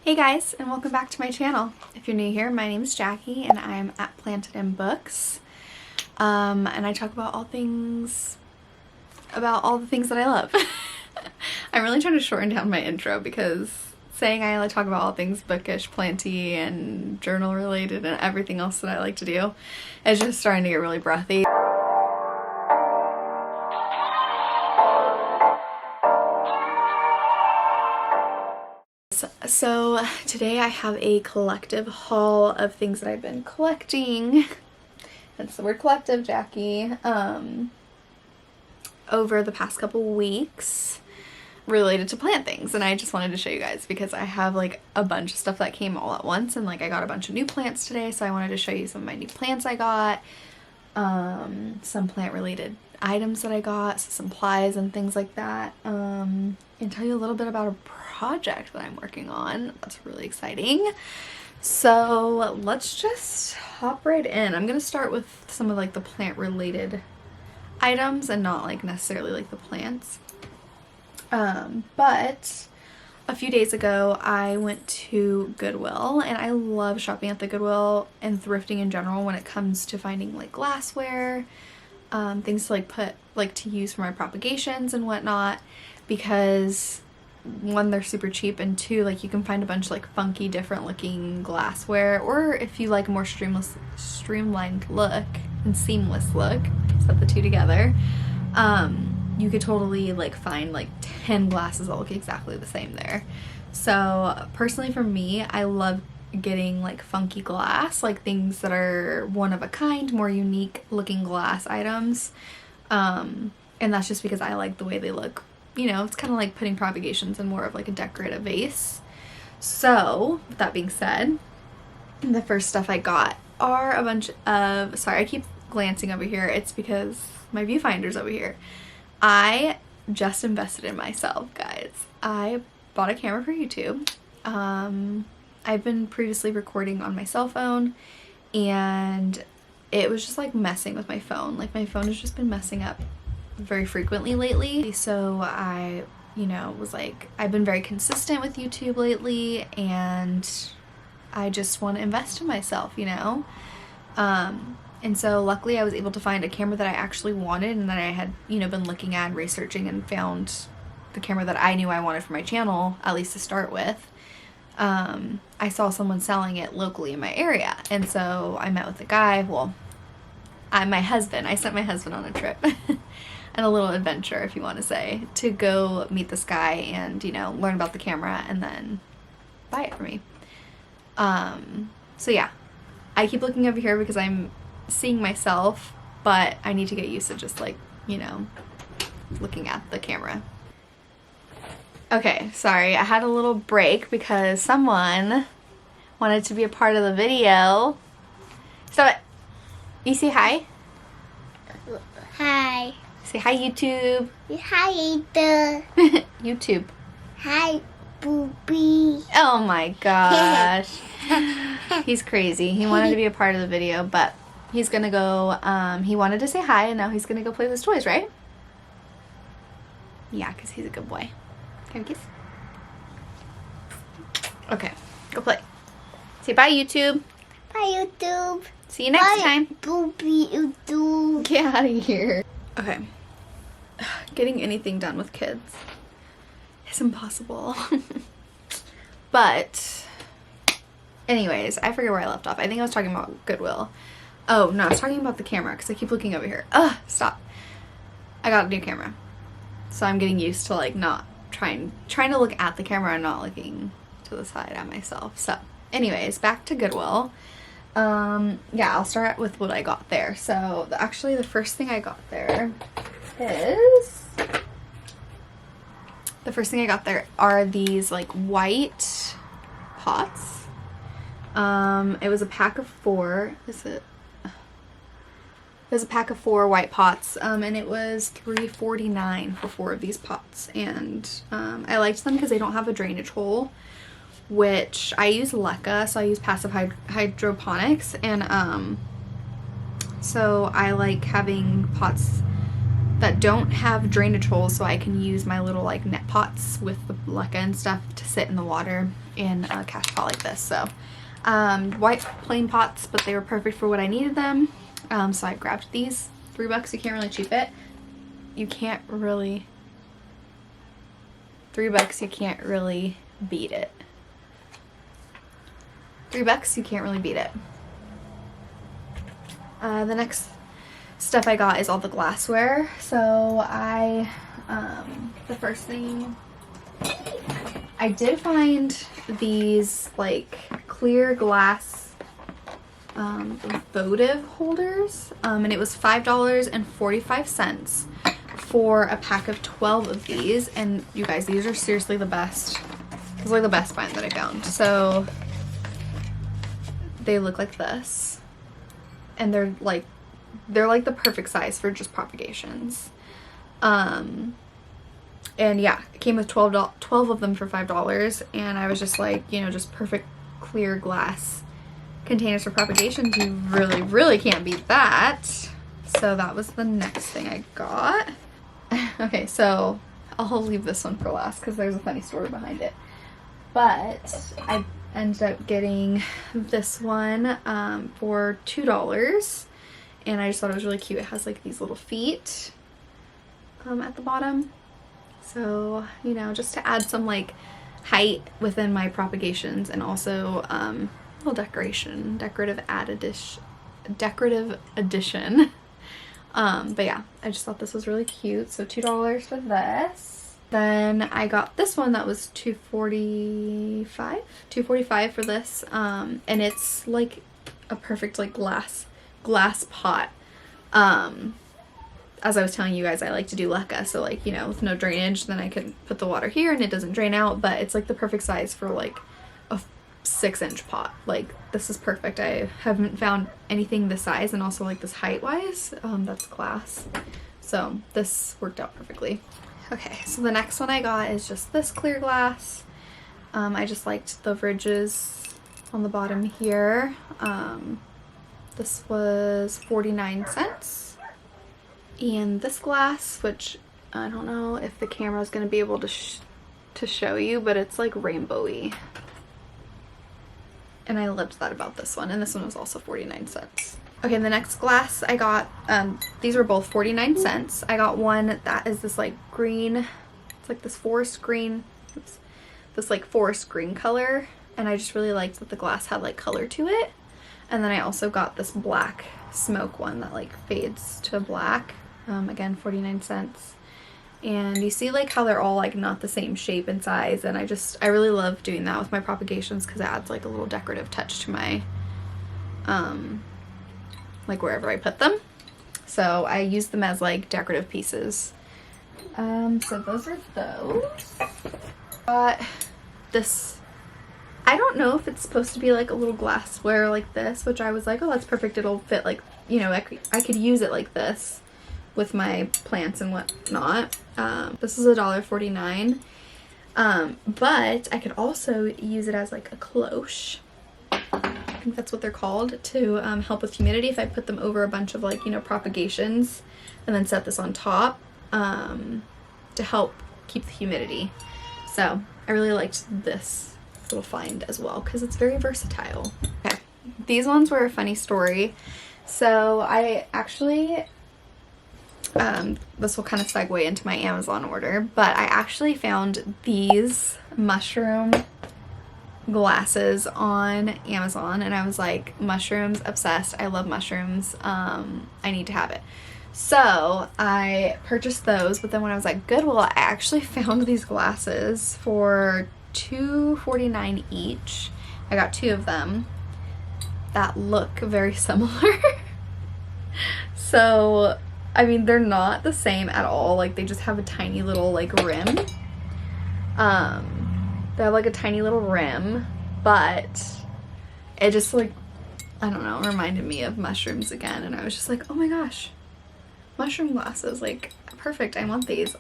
Hey guys, and welcome back to my channel. If you're new here, my name is Jackie and I'm at Planted in Books. And I talk about all the things that I love. I'm really trying to shorten down my intro because saying I talk about all things bookish, planty, and journal related and everything else that I like to do is just starting to get really breathy. So today I have a collective haul of things that I've been collecting. That's the word collective, Jackie. Over the past couple weeks related to plant things, and I just wanted to show you guys because I have like a bunch of stuff that came all at once, and like I got a bunch of new plants today, so I wanted to show you some of my new plants I got, some plant related items that I got, some supplies and things like that, and tell you a little bit about a project that I'm working on. That's really exciting. So let's just hop right in. I'm gonna start with some of like the plant related items and not like necessarily like the plants. But a few days ago I went to Goodwill, and I love shopping at the Goodwill and thrifting in general when it comes to finding like glassware, things to like put like to use for my propagations and whatnot, because one, they're super cheap, and two, like you can find a bunch of like funky different looking glassware, or if you like a more streamlined look and seamless look, set the two together, you could totally like find like 10 glasses that look exactly the same there. So personally for me, I love getting like funky glass, like things that are one of a kind, more unique looking glass items, and that's just because I like the way they look. You know, it's kind of like putting propagations in more of like a decorative vase. So with that being said, the first stuff I got are a bunch of, sorry, I keep glancing over here, it's because my viewfinder's over here. I just invested in myself, guys. I bought a camera for YouTube. I've been previously recording on my cell phone, and it was just like messing with my phone. Like my phone has just been messing up very frequently lately. So I, was like, I've been very consistent with YouTube lately, and I just want to invest in myself, and so luckily I was able to find a camera that I actually wanted and that I had, been looking at and researching, and found the camera that I knew I wanted for my channel, at least to start with. I saw someone selling it locally in my area, and so I met with a guy, I sent my husband on a trip and a little adventure, if you want to say, to go meet this guy and, learn about the camera and then buy it for me. So yeah, I keep looking over here because I'm seeing myself, but I need to get used to just like, looking at the camera. Okay, sorry, I had a little break because someone wanted to be a part of the video. Stop it. You say hi? Hi. Say hi, YouTube. Hi, Ethan. YouTube. Hi, Boopy. Oh my gosh. He's crazy. He wanted to be a part of the video, but he's gonna go, he wanted to say hi, and now he's gonna go play with his toys, right? Yeah, because he's a good boy. Can I kiss? Okay, go play. Say bye, YouTube. Bye, YouTube. See you next time. Boopy, YouTube. Get out of here. Okay. Getting anything done with kids is impossible. But anyways, I forget where I left off. I think I was talking about Goodwill. Oh, no, I was talking about the camera because I keep looking over here. Ugh, stop. I got a new camera. So I'm getting used to like not trying to look at the camera and not looking to the side at myself. So anyways, back to Goodwill. Yeah, I'll start with what I got there. So actually the first thing I got there are these like white pots. It was a pack of 4. It was a pack of 4 white pots, and it was $3.49 for 4 of these pots, and I liked them because they don't have a drainage hole, which I use LECA, so I use passive hydroponics, and so I like having pots that don't have drainage holes, so I can use my little like net pots with the leca and stuff to sit in the water in a cash pot like this. So white plain pots, but they were perfect for what I needed them. So I grabbed these. $3, you can't really cheap it. You can't really, $3, you can't really beat it. $3, you can't really beat it. The next stuff I got is all the glassware. So the first thing, I did find these like clear glass votive holders, and it was $5.45 for a pack of 12 of these. And you guys, these are seriously the best. This is like the best find that I found. So they look like this, and they're like the perfect size for just propagations. And yeah, it came with 12 of them for $5, and I was just like, you know, just perfect clear glass containers for propagations. You really can't beat that. So that was the next thing I got. Okay, so I'll leave this one for last because there's a funny story behind it. But I ended up getting this one for $2, and I just thought it was really cute. It has like these little feet at the bottom. So, you know, just to add some like height within my propagations, and also little decorative addition. But yeah, I just thought this was really cute. So $2 for this. Then I got this one that was $2.45 for this. And it's like a perfect like glass pot. As I was telling you guys, I like to do leca, so like, you know, with no drainage, then I can put the water here and it doesn't drain out, but it's like the perfect size for like a 6-inch pot. Like, this is perfect. I haven't found anything this size and also like this height wise that's glass, so this worked out perfectly. Okay, so the next one I got is just this clear glass. I just liked the ridges on the bottom here. This was 49 cents. And this glass, which I don't know if the camera is going to be able to show you, but it's like rainbowy. And I loved that about this one. And this one was also 49 cents. Okay, the next glass I got, these were both 49 cents. I got one that is this like green, it's like this forest green, this like forest green color. And I just really liked that the glass had like color to it. And then I also got this black smoke one that like fades to black. Again, 49 cents. And you see like how they're all like not the same shape and size, and I really love doing that with my propagations because it adds like a little decorative touch to my like wherever I put them. So I use them as like decorative pieces. So those are those. Got this, I don't know if it's supposed to be like a little glassware like this, which I was like, oh, that's perfect, it'll fit, like, you know, I could use it like this with my plants and whatnot. This is $1.49, but I could also use it as like a cloche. I think that's what they're called, to help with humidity if I put them over a bunch of like, you know, propagations, and then set this on top to help keep the humidity. So I really liked this little find as well because it's very versatile. Okay, these ones were a funny story. So I actually, this will kind of segue into my Amazon order, but I actually found these mushroom glasses on Amazon, and I was like, mushrooms, obsessed. I love mushrooms. I need to have it. So I purchased those, but then when I was at Goodwill, I actually found these glasses for $2.49 each. I got 2 of them that look very similar. So, I mean, they're not the same at all. Like, they just have a tiny little like rim. They have like a tiny little rim, but it just like, I don't know, reminded me of mushrooms again, and I was just like, oh my gosh, mushroom glasses, like, perfect, I want these.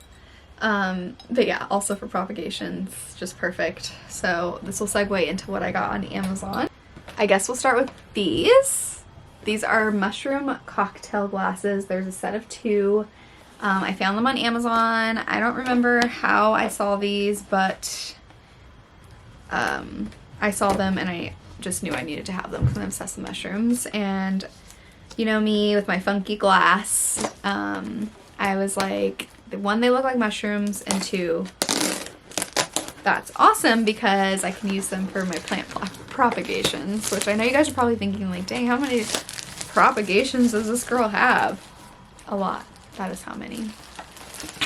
But yeah, also for propagations, just perfect. So this will segue into what I got on Amazon. I guess we'll start with these. These are mushroom cocktail glasses. There's a set of 2. I found them on Amazon. I don't remember how I saw these, but I saw them and I just knew I needed to have them because I'm obsessed with mushrooms. And you know me with my funky glass. I was like, one, they look like mushrooms, and two, that's awesome because I can use them for my plant propagations, which I know you guys are probably thinking like, dang, how many propagations does this girl have? A lot. That is how many.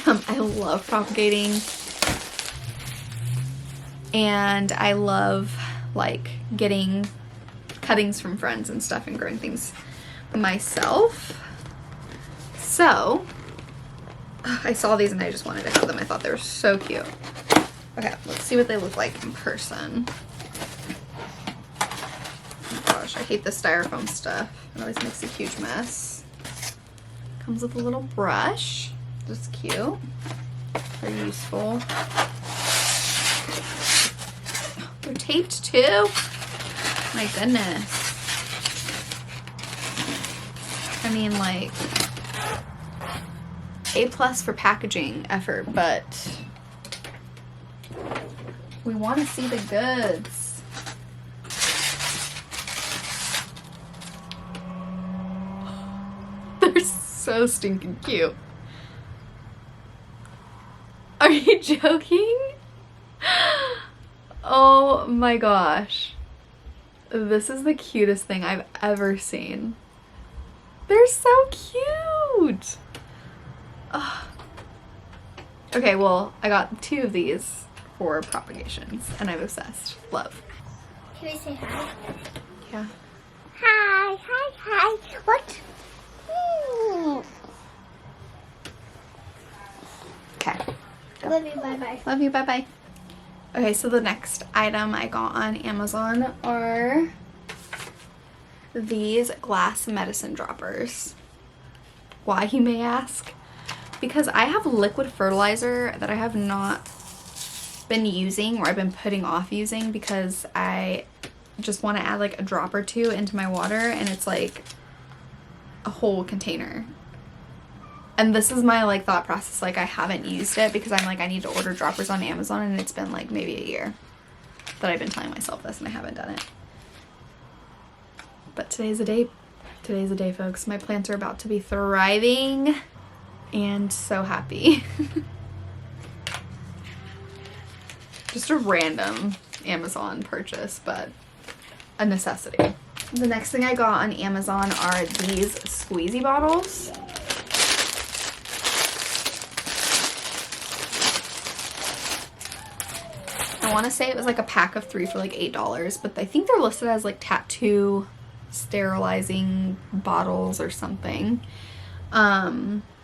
I love propagating, and I love like getting cuttings from friends and stuff and growing things myself. So I saw these and I just wanted to have them. I thought they were so cute. Okay, let's see what they look like in person. Oh my gosh, I hate the styrofoam stuff. It always makes a huge mess. Comes with a little brush. That's cute. Very useful. They're taped too. My goodness. I mean, like, A+ for packaging effort, but we want to see the goods. They're so stinking cute. Are you joking? Oh my gosh. This is the cutest thing I've ever seen. They're so cute. Oh. Okay, well, I got 2 of these for propagations and I'm obsessed. Love. Can we say hi? Yeah. Hi, hi, hi. What? Okay. Love you, bye-bye. Love you, bye-bye. Okay, so the next item I got on Amazon are these glass medicine droppers. Why, you may ask? Because I have liquid fertilizer that I have not been using, or I've been putting off using, because I just want to add like a drop or 2 into my water, and it's like a whole container. And this is my like thought process, like I haven't used it because I'm like, I need to order droppers on Amazon, and it's been like maybe a year that I've been telling myself this and I haven't done it. But today's the day. Today's the day, folks. My plants are about to be thriving and so happy. Just a random Amazon purchase, but a necessity. The next thing I got on Amazon are these Squeezy Bottles. I want to say it was like a pack of 3 for like $8, but I think they're listed as like tattoo sterilizing bottles or something. But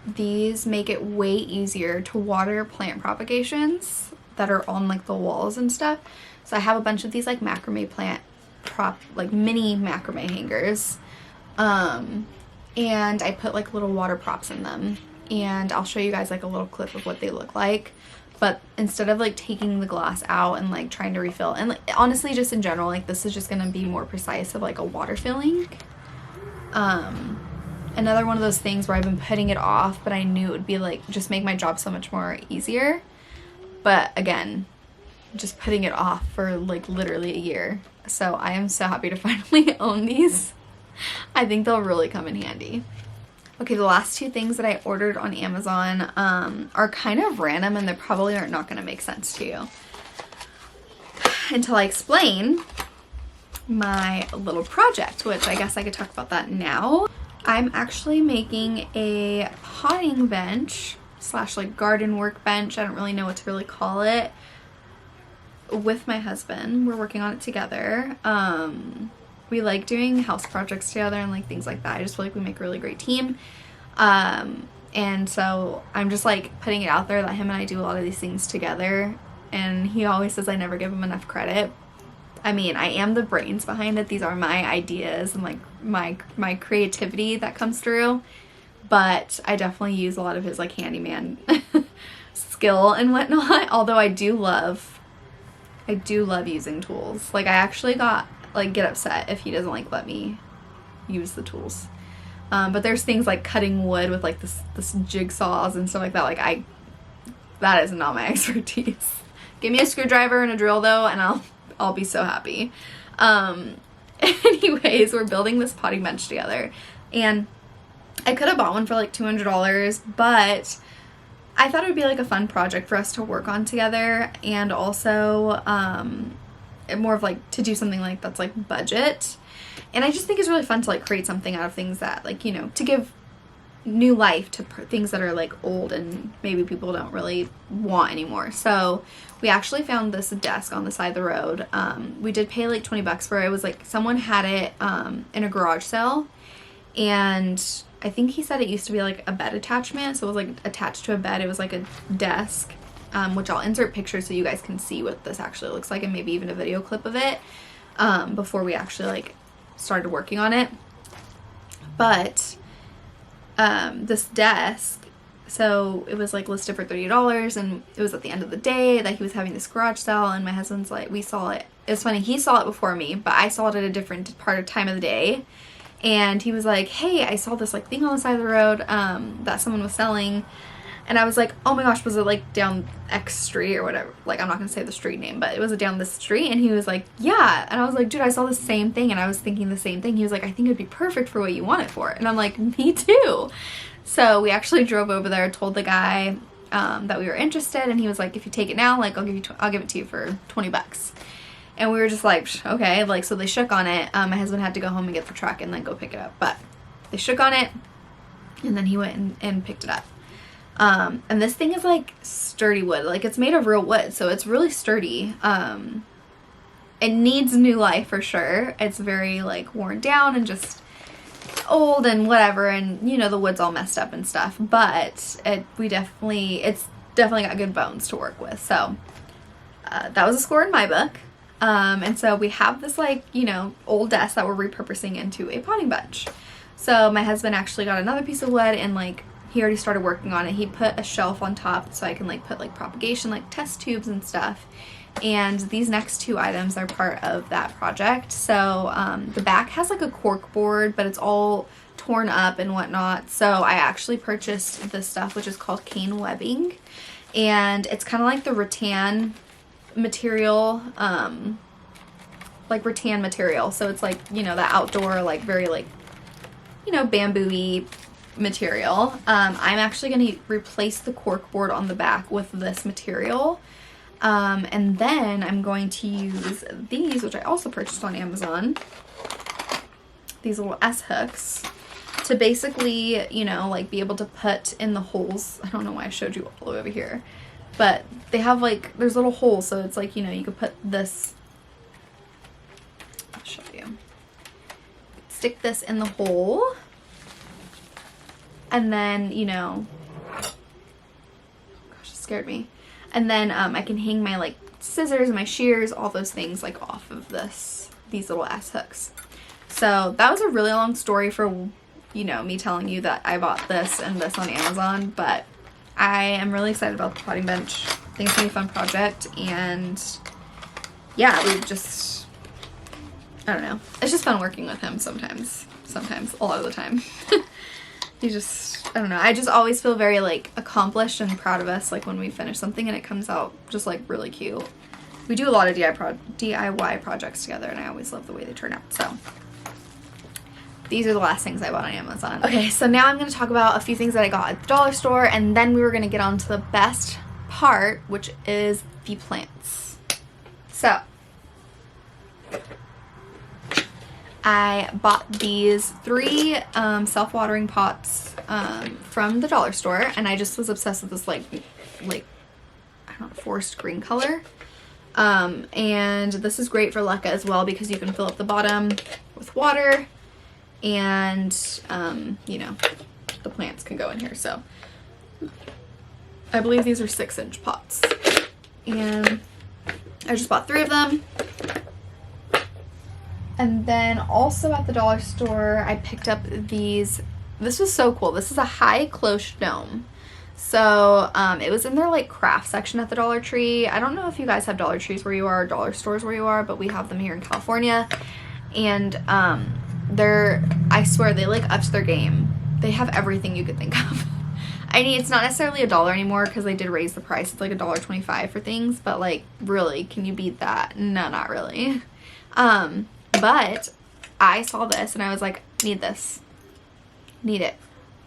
these make it way easier to water plant propagations that are on like the walls and stuff. So I have a bunch of these like macrame plant mini macrame hangers. And I put like little water props in them, and I'll show you guys like a little clip of what they look like. But instead of like taking the glass out and like trying to refill, and like honestly just in general, like this is just gonna be more precise of like a water filling. Another one of those things where I've been putting it off, but I knew it would be like just make my job so much more easier. But again, just putting it off for like literally a year. So I am so happy to finally own these. I think they'll really come in handy. Okay, the last 2 things that I ordered on Amazon are kind of random, and they probably are not going to make sense to you until I explain my little project, which I guess I could talk about that now. I'm actually making a potting bench / like garden workbench. I don't really know what to really call it, with my husband. We're working on it together. We like doing house projects together and like things like that. I just feel like we make a really great team. And so I'm just like putting it out there that him and I do a lot of these things together, and he always says I never give him enough credit. I mean, I am the brains behind it. These are my ideas and like my creativity that comes through, but I definitely use a lot of his like handyman skill and whatnot. Although I do love using tools. Like I actually get upset if he doesn't like let me use the tools. But there's things like cutting wood with like this jigsaws and stuff like that. Like that is not my expertise. Give me a screwdriver and a drill though, and I'll be so happy. Anyways, we're building this potting bench together, and I could have bought one for like $200, but I thought it would be like a fun project for us to work on together, and also more of like to do something like that's like budget. And I just think it's really fun to like create something out of things that, like, you know, to give new life to things that are like old and maybe people don't really want anymore. So we actually found this desk on the side of the road. We did pay like $20 for it. It was like someone had it in a garage sale, and I think he said it used to be like a bed attachment, so it was like attached to a bed. It was like a desk, which I'll insert pictures so you guys can see what this actually looks like, and maybe even a video clip of it before we actually like started working on it. But this desk, so it was like listed for $30, and it was at the end of the day that he was having this garage sale, and my husband's like, we saw it. It's funny, he saw it before me, but I saw it at a different time of the day. And he was like, hey, I saw this like thing on the side of the road that someone was selling. And I was like, oh my gosh, was it like down X street or whatever? Like, I'm not going to say the street name, but it was down this street. And he was like, yeah. And I was like, dude, I saw the same thing. And I was thinking the same thing. He was like, I think it'd be perfect for what you want it for. And I'm like, me too. So we actually drove over there, told the guy that we were interested. And he was like, if you take it now, like, I'll give it to you for $20. And we were just like, okay, like, so they shook on it. My husband had to go home and get the truck and then go pick it up. But they shook on it, and then he went and picked it up. And this thing is like sturdy wood. Like, it's made of real wood, so it's really sturdy. It needs new life for sure. It's very like worn down and just old and whatever, and you know, the wood's all messed up and stuff. But it's definitely got good bones to work with. So that was a score in my book. And so we have this like, you know, old desk that we're repurposing into a potting bench. So my husband actually got another piece of wood, and like he already started working on it. He put a shelf on top so I can like put like propagation, like test tubes and stuff. And these next two items are part of that project. So the back has like a cork board, but it's all torn up and whatnot. So I actually purchased this stuff, which is called cane webbing. And it's kind of like the rattan material, like rattan material. So it's like, you know, the outdoor, like very like, you know, bamboo-y material. I'm actually going to replace the cork board on the back with this material. And then I'm going to use these, which I also purchased on Amazon, these little S hooks, to basically, you know, like be able to put in the holes. I don't know why I showed you all the way over here, but they have like, there's little holes, so it's like, you know, you could put this, I'll show you, stick this in the hole, and then, you know, gosh, it scared me. And then I can hang my like scissors and my shears, all those things like off of these little S hooks. So that was a really long story for, you know, me telling you that I bought this and this on Amazon, but I am really excited about the potting bench. I think it's gonna be a fun project, and yeah, we've just, I don't know, it's just fun working with him sometimes, a lot of the time. He just, I don't know, I just always feel very like accomplished and proud of us, like when we finish something and it comes out just like really cute. We do a lot of DIY projects together, and I always love the way they turn out. So these are the last things I bought on Amazon. Okay, so now I'm going to talk about a few things that I got at the dollar store, and then we were going to get on to the best part, which is the plants. So I bought these 3 self-watering pots from the dollar store, and I just was obsessed with this like I don't know, forest green color. And this is great for Lecca as well, because you can fill up the bottom with water, and you know, the plants can go in here. So I believe these are 6-inch pots, and I just bought 3 of them. And then also at the dollar store, I picked up these. This was so cool. This is a high cloche gnome. So it was in their like craft section at the Dollar Tree. I don't know if you guys have Dollar Trees where you are, or dollar stores where you are, but we have them here in California. And I swear, they like upped their game. They have everything you could think of. I mean, it's not necessarily $1 anymore because they did raise the price. It's like $1.25 for things, but like, really, can you beat that? No, not really. But I saw this and I was like, need this. Need it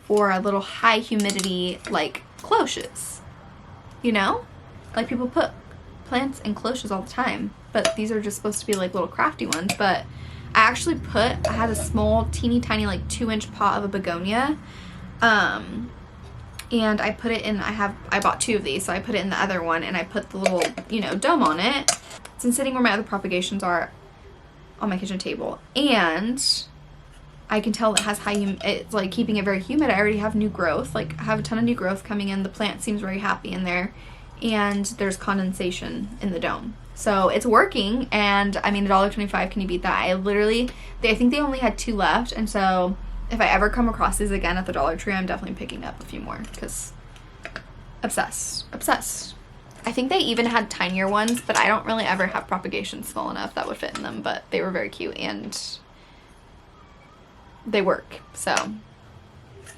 for a little high humidity, like, cloches. You know? Like, people put plants in cloches all the time, but these are just supposed to be like little crafty ones. But I had a small, teeny tiny, like 2-inch pot of a begonia. And I put it in, I bought 2 of these, so I put it in the other one, and I put the little, you know, dome on it. It's been sitting where my other propagations are on my kitchen table, and I can tell it has it's like keeping it very humid. I already have new growth, like I have a ton of new growth coming in. The plant seems very happy in there, and there's condensation in the dome. So it's working, and I mean, $1.25, can you beat that? I think they only had 2 left, and so if I ever come across these again at the Dollar Tree, I'm definitely picking up a few more because obsessed. I think they even had tinier ones, but I don't really ever have propagations small enough that would fit in them, but they were very cute and they work. So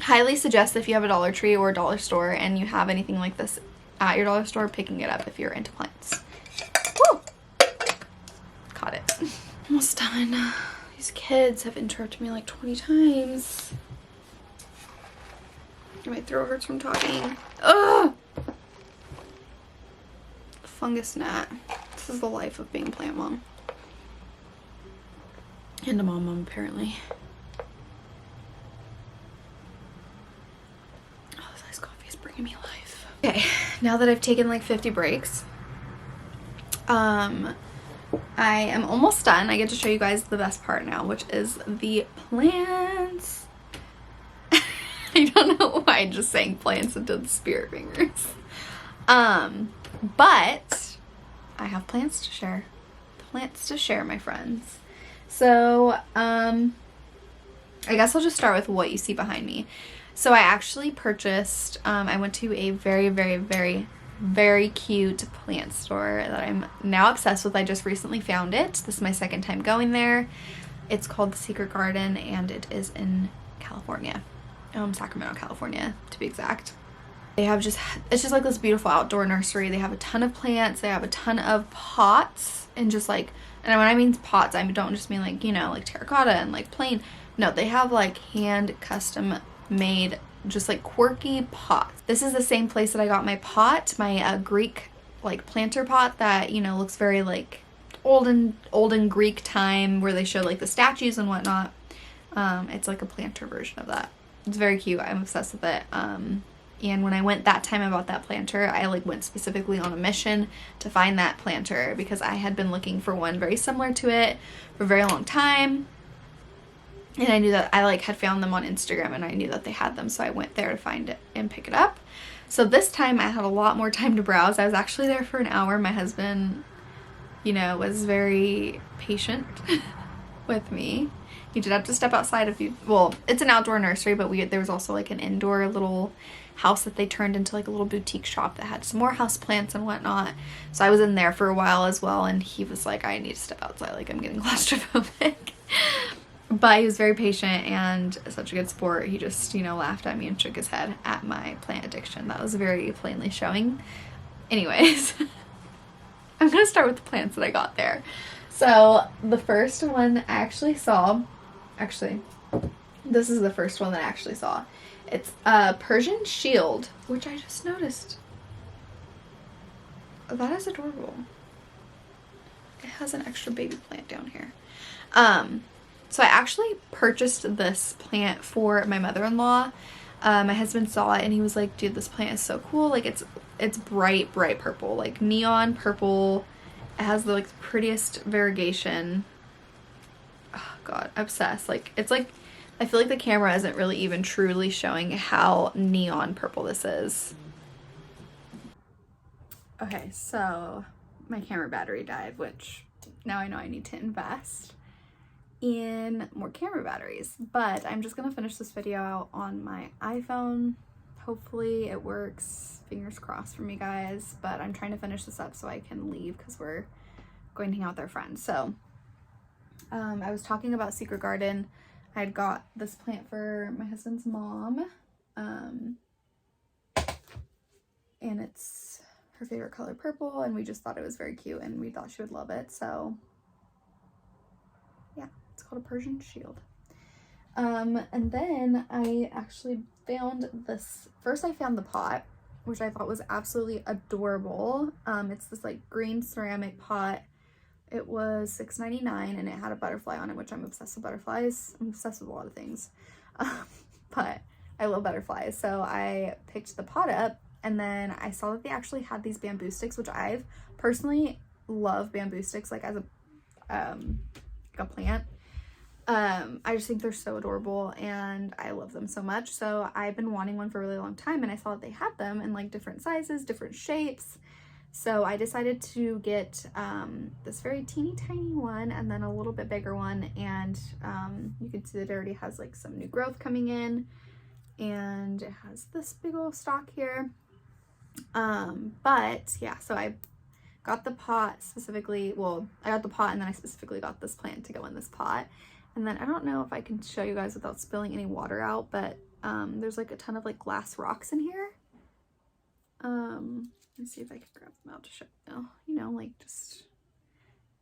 highly suggest if you have a Dollar Tree or a dollar store and you have anything like this at your dollar store, picking it up if you're into plants. Woo! Caught it. Almost done. These kids have interrupted me like 20 times. My throat hurts from talking. Ugh! Fungus gnat. This is the life of being a plant mom. And a mom apparently. Oh, this iced coffee is bringing me life. Okay, now that I've taken like 50 breaks, I am almost done. I get to show you guys the best part now, which is the plants. I don't know why I just sang plants and did the spirit fingers. But I have plants to share. Plants to share, my friends. So, I guess I'll just start with what you see behind me. So I actually purchased, I went to a very, very, very, very cute plant store that I'm now obsessed with. I just recently found it. This is my second time going there. It's called The Secret Garden, and it is in California. Sacramento, California, to be exact. They have it's just like this beautiful outdoor nursery. They have a ton of plants. They have a ton of pots, and just like, and when I mean pots, I don't just mean like, you know, like terracotta and like plain. No, they have like hand custom made, just like quirky pots. This is the same place that I got my pot, my Greek like planter pot that, you know, looks very like olden Greek time, where they show like the statues and whatnot. It's like a planter version of that. It's very cute. I'm obsessed with it. And when I went that time I bought that planter, I like went specifically on a mission to find that planter because I had been looking for one very similar to it for a very long time. And I knew that I like had found them on Instagram, and I knew that they had them, so I went there to find it and pick it up. So this time I had a lot more time to browse. I was actually there for an hour. My husband, you know, was very patient with me. You did have to step outside well, it's an outdoor nursery, but there was also like an indoor little house that they turned into like a little boutique shop that had some more house plants and whatnot. So I was in there for a while as well, and he was like, I need to step outside, like I'm getting claustrophobic. But he was very patient and such a good sport. He just, you know, laughed at me and shook his head at my plant addiction. That was very plainly showing. Anyways, I'm gonna start with the plants that I got there. So the first one I actually saw, this is the first one that I actually saw. It's a Persian Shield, which I just noticed. That is adorable. It has an extra baby plant down here. So I actually purchased this plant for my mother-in-law. My husband saw it and he was like, dude, this plant is so cool. Like it's bright purple, like neon purple. It has the like prettiest variegation. Oh God, obsessed. Like it's like, I feel like the camera isn't really even truly showing how neon purple this is. Okay, so my camera battery died, which now I know I need to invest in more camera batteries. But I'm just gonna finish this video out on my iPhone. Hopefully it works. Fingers crossed for me, guys. But I'm trying to finish this up so I can leave because we're going to hang out with our friends. So I was talking about Secret Garden. I'd got this plant for my husband's mom. And it's her favorite color, purple, and we just thought it was very cute and we thought she would love it. So yeah, it's called a Persian Shield. And then I actually found this, first I found the pot, which I thought was absolutely adorable. It's this like green ceramic pot. It was $6.99 and it had a butterfly on it, which I'm obsessed with butterflies. I'm obsessed with a lot of things, but I love butterflies. So I picked the pot up, and then I saw that they actually had these bamboo sticks, which I've personally love bamboo sticks, like as a plant. I just think they're so adorable and I love them so much. So I've been wanting one for a really long time, and I saw that they had them in like different sizes, different shapes. So I decided to get this very teeny tiny one and then a little bit bigger one. And you can see that it already has like some new growth coming in, and it has this big old stalk here. But yeah, so I got the pot specifically, well, I got the pot and then I specifically got this plant to go in this pot. And then I don't know if I can show you guys without spilling any water out, but there's like a ton of like glass rocks in here. Let's see if I can grab them out to show you. You know, like just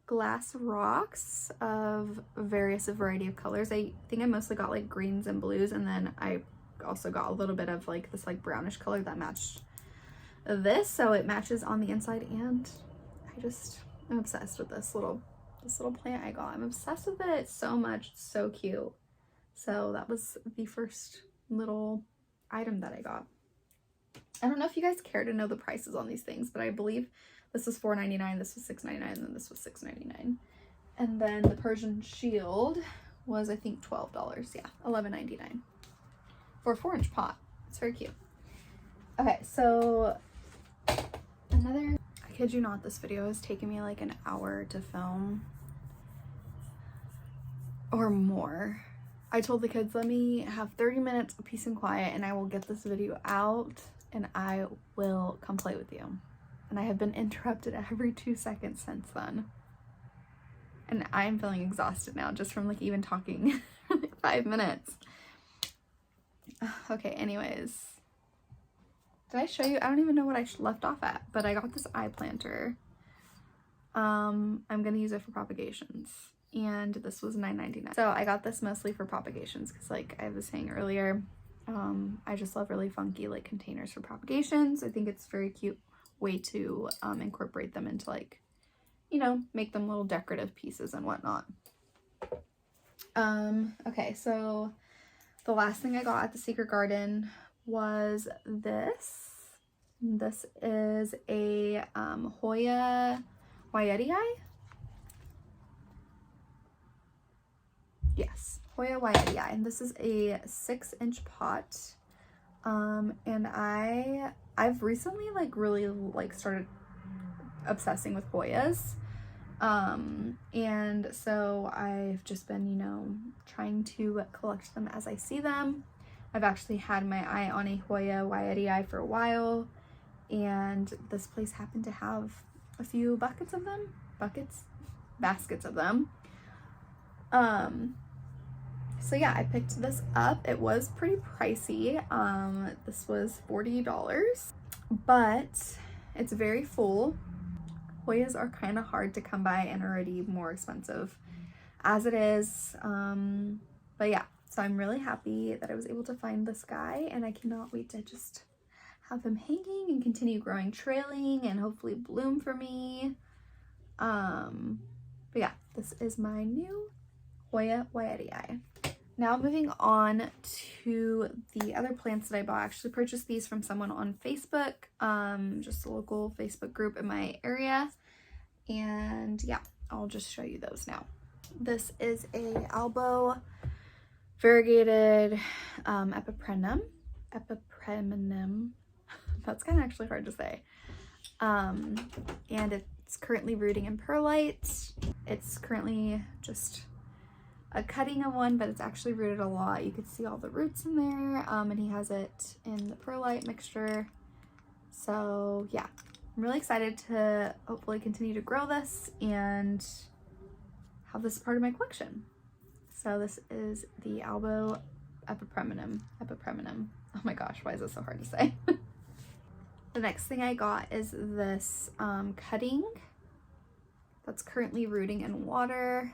glass rocks of various variety of colors. I think I mostly got like greens and blues, and then I also got a little bit of like this like brownish color that matched this, so it matches on the inside. And I'm obsessed with this little plant I got. I'm obsessed with it so much. It's so cute. So that was the first little item that I got. I don't know if you guys care to know the prices on these things, but I believe this was $4.99, this was $6.99, and then this was $6.99. And then the Persian Shield was, I think, $12. Yeah, $11.99 for a 4-inch pot. It's very cute. Okay, so I kid you not, this video has taken me like an hour to film or more. I told the kids, let me have 30 minutes of peace and quiet and I will get this video out and I will come play with you. And I have been interrupted every 2 seconds since then. And I'm feeling exhausted now just from like even talking for like 5 minutes. Okay, anyways. Did I show you? I don't even know what I left off at, but I got this eye planter. I'm gonna use it for propagations. And this was $9.99. So I got this mostly for propagations because, like I was saying earlier, I just love really funky like containers for propagations. I think it's a very cute way to incorporate them into, like, you know, make them little decorative pieces and whatnot. Okay, so the last thing I got at the Secret Garden was this. This is a Aurea Variegated. Yes, Aurea Variegated, and this is a 6-inch pot. And I've recently like really like started obsessing with Aureas. And so I've just been, you know, trying to collect them as I see them. I've actually had my eye on a Aurea Variegated for a while, and this place happened to have a few baskets of them. So yeah, I picked this up. It was pretty pricey. This was $40, but it's very full. Aureas are kind of hard to come by and already more expensive as it is. But yeah, so I'm really happy that I was able to find this guy, and I cannot wait to just have him hanging and continue growing, trailing, and hopefully bloom for me. But yeah, this is my new Aurea Variegated. Now moving on to the other plants that I bought. I actually purchased these from someone on Facebook, just a local Facebook group in my area. And yeah, I'll just show you those now. This is a Albo variegated epipremnum. That's kind of actually hard to say. And it's currently rooting in perlite. It's currently just a cutting of one, but it's actually rooted a lot. You can see all the roots in there, and he has it in the perlite mixture. So yeah, I'm really excited to hopefully continue to grow this and have this part of my collection. So this is the Albo Epipremnum. Oh my gosh, why is this so hard to say? The next thing I got is this cutting that's currently rooting in water.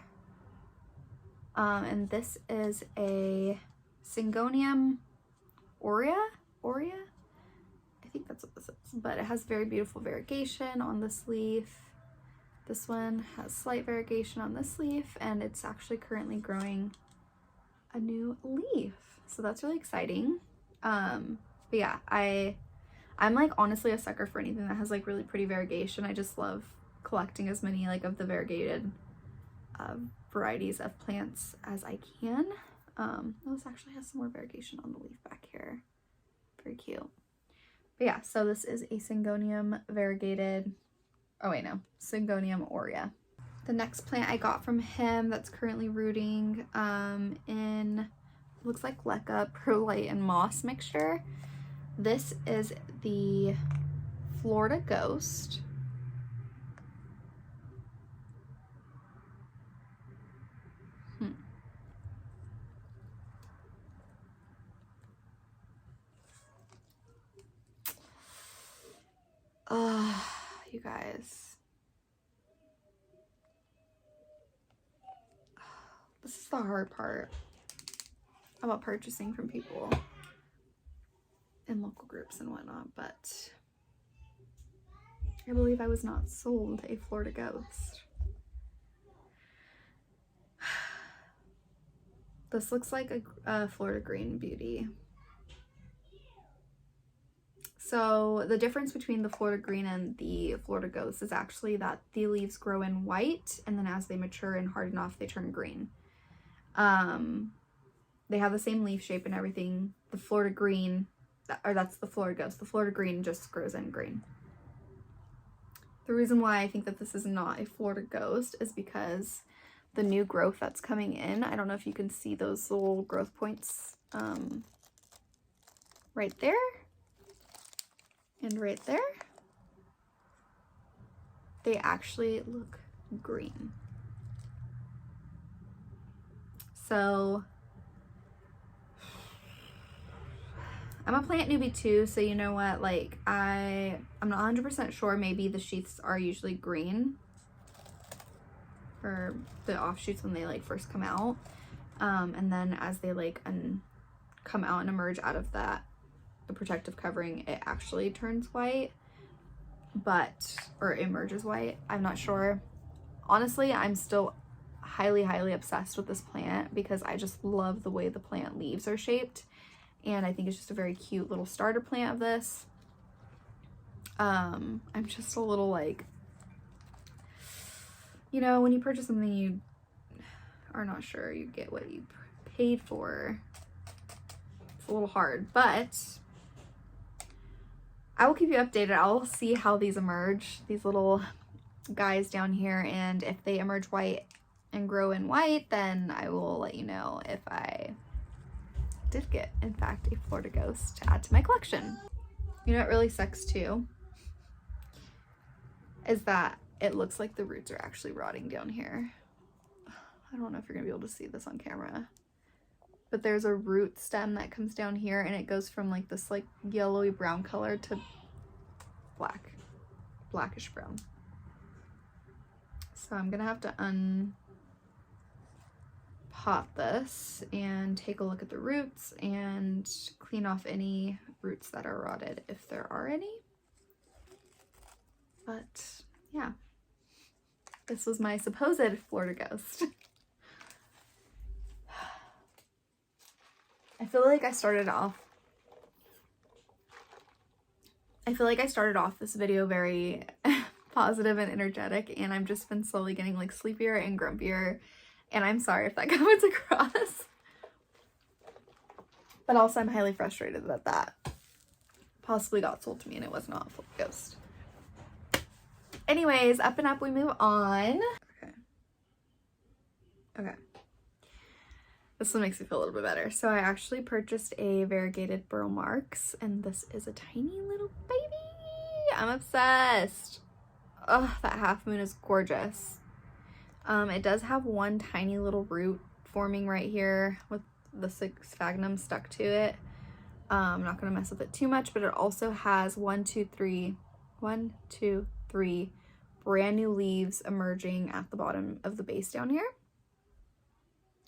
And this is a Syngonium Aurea? I think that's what this is. But it has very beautiful variegation on this leaf. This one has slight variegation on this leaf, and it's actually currently growing a new leaf. So that's really exciting. But yeah, I'm like honestly a sucker for anything that has like really pretty variegation. I just love collecting as many like of the variegated varieties of plants as I can. This actually has some more variegation on the leaf back here. Very cute. But yeah, so this is a Syngonium Variegated. Oh wait, no, Syngonium Aurea. The next plant I got from him that's currently rooting in, looks like leca, perlite, and moss mixture. This is the Florida Ghost. You guys. This is the hard part about purchasing from people in local groups and whatnot, but I believe I was not sold a Florida Ghost. This looks like a Florida Green Beauty. So the difference between the Florida Green and the Florida Ghost is actually that the leaves grow in white, and then as they mature and harden off, they turn green. They have the same leaf shape and everything. The Florida Green, or that's the Florida Ghost. The Florida Green just grows in green. The reason why I think that this is not a Florida Ghost is because the new growth that's coming in, I don't know if you can see those little growth points right there. And right there, they actually look green. So I'm a plant newbie too, so you know what, like I'm not 100% sure. Maybe the sheaths are usually green for the offshoots when they like first come out, and then as they like come out and emerge out of that the protective covering, it actually turns white, or emerges white. I'm not sure. Honestly, I'm still highly obsessed with this plant because I just love the way the plant leaves are shaped, and I think it's just a very cute little starter plant of this. I'm just a little like, you know, when you purchase something you are not sure you get what you paid for, it's a little hard, but I will keep you updated. I'll see how these emerge, these little guys down here, and if they emerge white and grow in white, then I will let you know if I did get, in fact, a Florida Ghost to add to my collection. You know what really sucks too? Is that it looks like the roots are actually rotting down here. I don't know if you're gonna be able to see this on camera, but there's a root stem that comes down here, and it goes from like this like yellowy brown color to blackish brown. So I'm gonna have to unpot this and take a look at the roots and clean off any roots that are rotted if there are any. But yeah, this was my supposed Florida Ghost. I feel like I started off this video very positive and energetic, and I've just been slowly getting like sleepier and grumpier, and I'm sorry if that comes across. But also I'm highly frustrated that that possibly got sold to me and it was not a Florida Ghost. Anyways, up and up we move on. Okay. This one makes me feel a little bit better. So I actually purchased a variegated burl marks, and this is a tiny little baby. I'm obsessed. Oh, that half moon is gorgeous. It does have one tiny little root forming right here with the sphagnum stuck to it. I'm not going to mess with it too much, but it also has 1, 2, 3 brand new leaves emerging at the bottom of the base down here.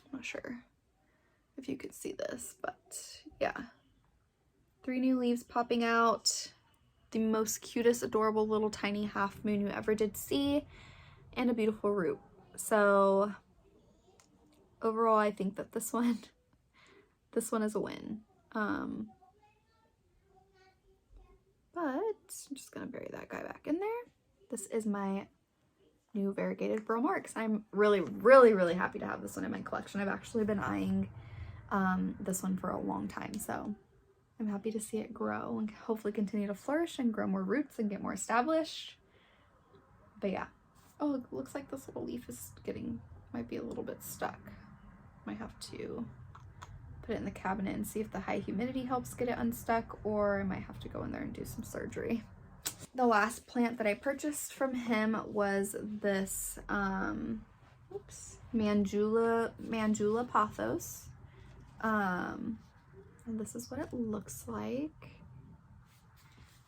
I'm not sure if you could see this, but yeah. 3 new leaves popping out. The most cutest, adorable little tiny half moon you ever did see, and a beautiful root. So overall, I think that this one is a win. But I'm just gonna bury that guy back in there. This is my new variegated Burl Marks. I'm really, really, really happy to have this one in my collection. I've actually been eyeing this one for a long time, so I'm happy to see it grow and hopefully continue to flourish and grow more roots and get more established. But yeah. Oh, it looks like this little leaf is might be a little bit stuck. Might have to put it in the cabinet and see if the high humidity helps get it unstuck, or I might have to go in there and do some surgery. The last plant that I purchased from him was this Mandula pothos. And this is what it looks like.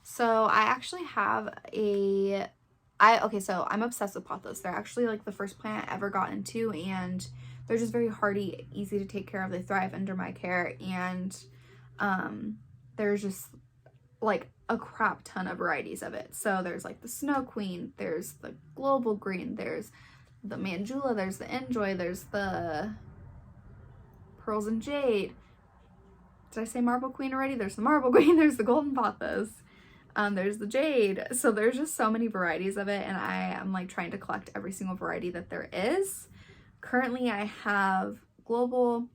So I actually have so I'm obsessed with pothos. They're actually like the first plant I ever got into, and they're just very hardy, easy to take care of. They thrive under my care, and there's just like a crap ton of varieties of it. So there's like the Snow Queen, there's the Global Green, there's the Mandula, there's the Enjoy, there's the Pearls and Jade. Did I say Marble Queen already? There's the Marble Queen, there's the Golden Pothos, there's the Jade. So there's just so many varieties of it, and I am like trying to collect every single variety that there is. Currently I have Golden,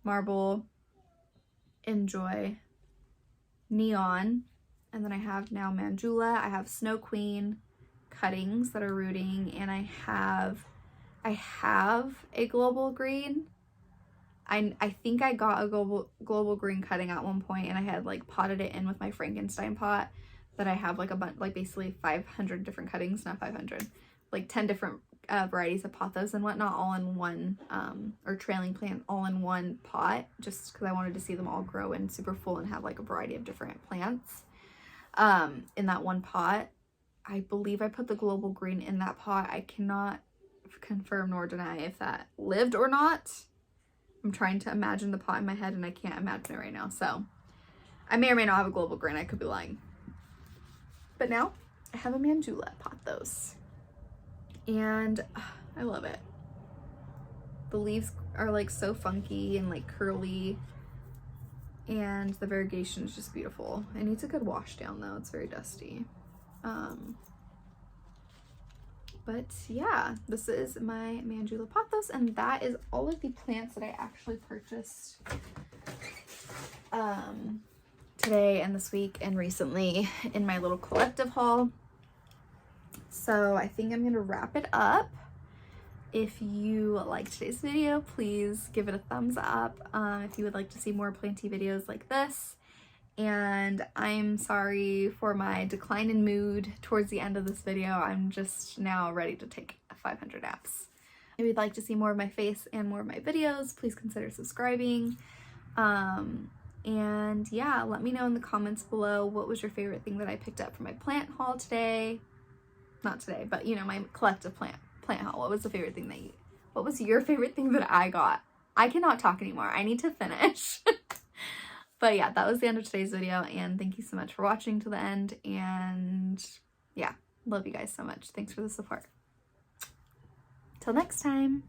Marble, Enjoy, Neon, and then I have now Mandula. I have Snow Queen cuttings that are rooting, and I have a Global Green. I think I got a global green cutting at one point, and I had like potted it in with my Frankenstein pot that I have like a bunch, like basically 500 different cuttings, not 500, like 10 different varieties of pothos and whatnot, all in one, or trailing plant all in one pot, just because I wanted to see them all grow and super full and have like a variety of different plants in that one pot. I believe I put the global green in that pot. I cannot confirm nor deny if that lived or not. I'm trying to imagine the pot in my head, and I can't imagine it right now. So I may or may not have a global green. I could be lying. But now I have a Mandula pothos, and I love it. The leaves are like so funky and like curly, and the variegation is just beautiful. It needs a good wash down though. It's very dusty. But yeah, this is my Mandula pothos, and that is all of the plants that I actually purchased today and this week and recently in my little collective haul. So I think I'm gonna wrap it up. If you liked today's video, please give it a thumbs up. If you would like to see more Planty videos like this. And I'm sorry for my decline in mood towards the end of this video. I'm just now ready to take 500 naps. If you'd like to see more of my face and more of my videos, please consider subscribing. And yeah, let me know in the comments below what was your favorite thing that I picked up from my plant haul today. Not today, but you know, my collective plant haul. What was the favorite thing what was your favorite thing that I got? I cannot talk anymore. I need to finish. But yeah, that was the end of today's video, and thank you so much for watching to the end, and yeah, love you guys so much. Thanks for the support. Till next time.